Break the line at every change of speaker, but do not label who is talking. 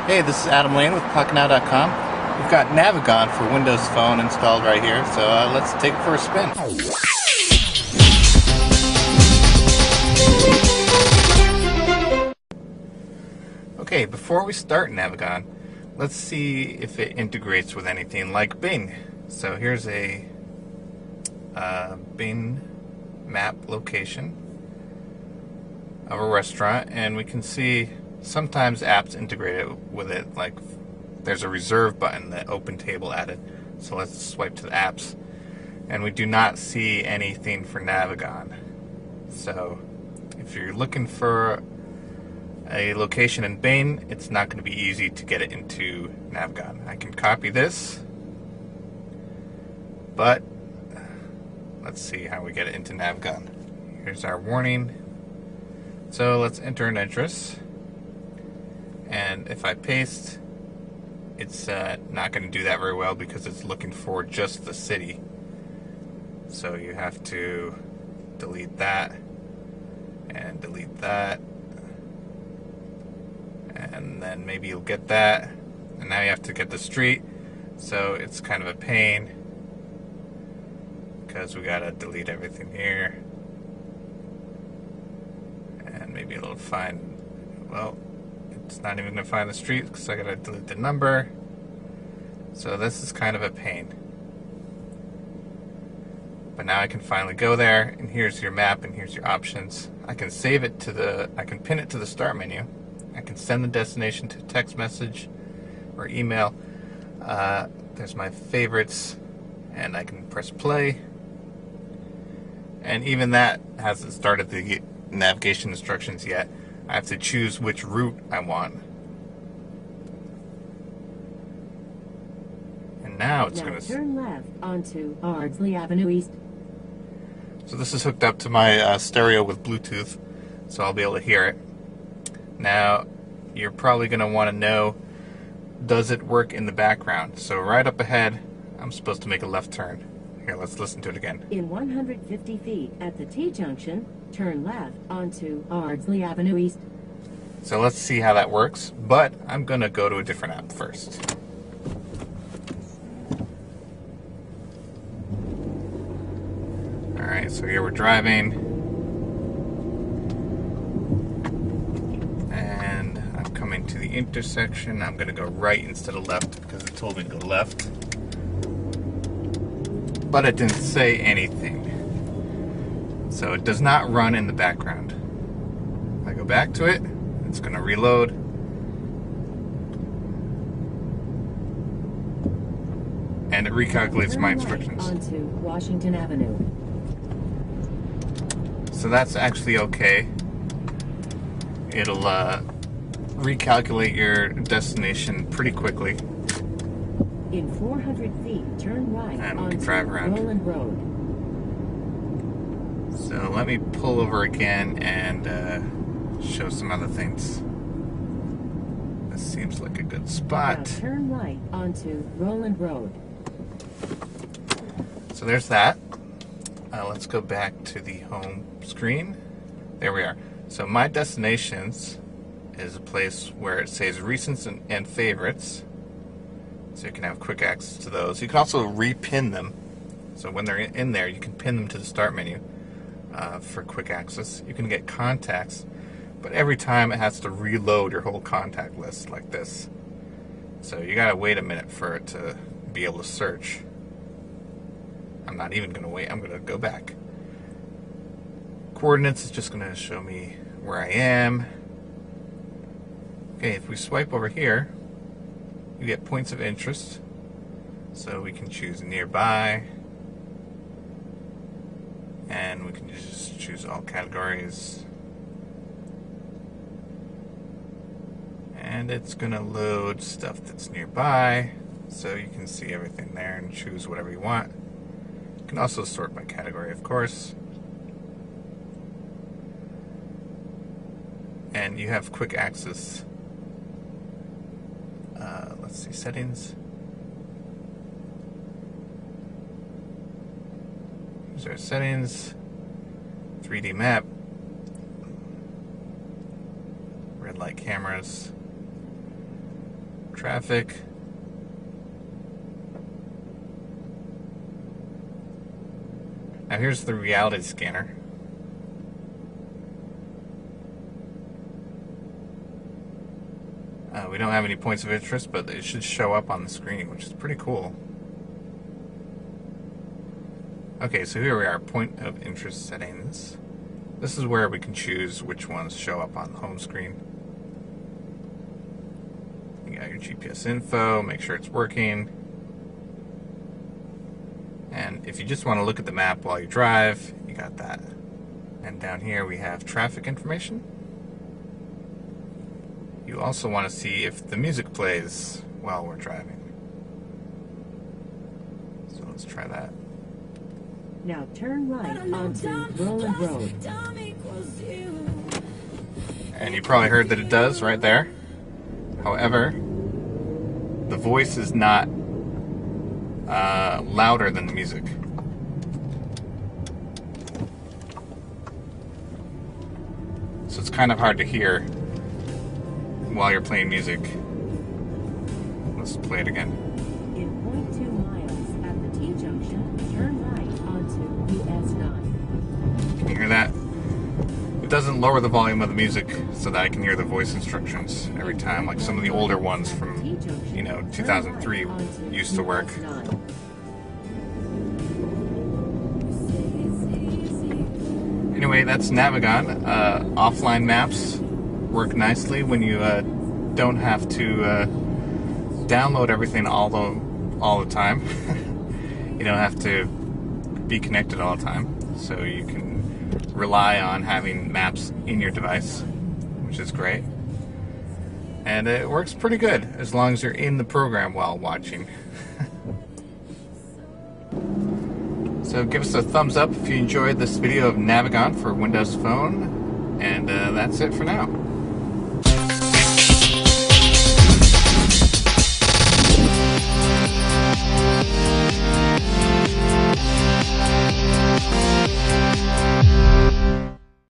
Hey, this is Adam Lane with Pocketnow.com. We've got Navigon for Windows Phone installed right here, so let's take it for a spin. Okay, before we start Navigon, let's see if it integrates with anything like Bing. So here's a Bing map location of a restaurant, and we can see sometimes apps integrate it with it, like there's a reserve button that OpenTable added. So let's swipe to the apps, and we do not see anything for Navigon. So if you're looking for a location in Bing, it's not going to be easy to get it into Navigon. I can copy this, but let's see how we get it into Navigon. Here's our warning. So let's enter an address, and if I paste, it's not going to do that very well because it's looking for just the city. So you have to delete that and delete that, and then maybe you'll get that, and now you have to get the street. So it's kind of a pain because we gotta delete everything here, and maybe it'll find, well, it's not even gonna find the street because I gotta delete the number. So this is kind of a pain. But now I can finally go there, and here's your map, and here's your options. I can save it to I can pin it to the start menu. I can send the destination to text message or email. There's my favorites, and I can press play. And even that hasn't started the navigation instructions yet. I have to choose which route I want. And now it's going to
turn left onto Ardsley Avenue East.
So this is hooked up to my stereo with Bluetooth, so I'll be able to hear it. Now, you're probably going to want to know, does it work in the background? So right up ahead, I'm supposed to make a left turn. Here, let's listen to it again.
In 150 feet at the T-junction, turn left onto Ardsley Avenue East.
So let's see how that works, but I'm going to go to a different app first. Alright, so here we're driving, and I'm coming to the intersection. I'm going to go right instead of left because it told me to go left, but it didn't say anything. So it does not run in the background. If I go back to it, it's going to reload. And it recalculates my instructions.
Onto Washington Avenue.
So that's actually okay. It'll recalculate your destination pretty quickly.
In 400 feet, turn right
And we
onto
can drive around.
Roland Road.
So let me pull over again and show some other things. This seems like a good spot.
Now turn right onto Roland Road.
So there's that. Let's go back to the home screen. There we are. So my destinations is a place where it says recents and favorites. So you can have quick access to those. You can also repin them. So when they're in there, you can pin them to the start menu for quick access. You can get contacts, but every time it has to reload your whole contact list like this. So you gotta wait a minute for it to be able to search. I'm not even going to wait. I'm going to go back. Coordinates is just going to show me where I am. Okay, if we swipe over here, you get points of interest. So we can choose nearby. And we can just choose all categories. And it's going to load stuff that's nearby. So you can see everything there and choose whatever you want. You can also sort by category, of course. And you have quick access. Let's see, settings. Here's our settings. 3D map. Red light cameras. traffic. Now here's the reality scanner. We don't have any points of interest, but it should show up on the screen, which is pretty cool. Okay, so here we are, point of interest settings. This is where we can choose which ones show up on the home screen. You got your GPS info, make sure it's working. And if you just want to look at the map while you drive, you got that. And down here we have traffic information. You also want to see if the music plays while we're driving. So let's try that.
Now turn right onto Roland Road.
And you probably heard that it does right there. However, the voice is not louder than the music. So it's kind of hard to hear while you're playing music. Let's play it again.
In 0.2 miles at the T-junction, turn right onto US 9.
Can you hear that? It doesn't lower the volume of the music so that I can hear the voice instructions every time, like some of the older ones from, 2003 used to work. Anyway, that's Navigon. Offline maps work nicely when you don't have to download everything all the time. You don't have to be connected all the time, so you can rely on having maps in your device, which is great. And it works pretty good as long as you're in the program while watching. So give us a thumbs up if you enjoyed this video of Navigon for Windows Phone, and that's it for now.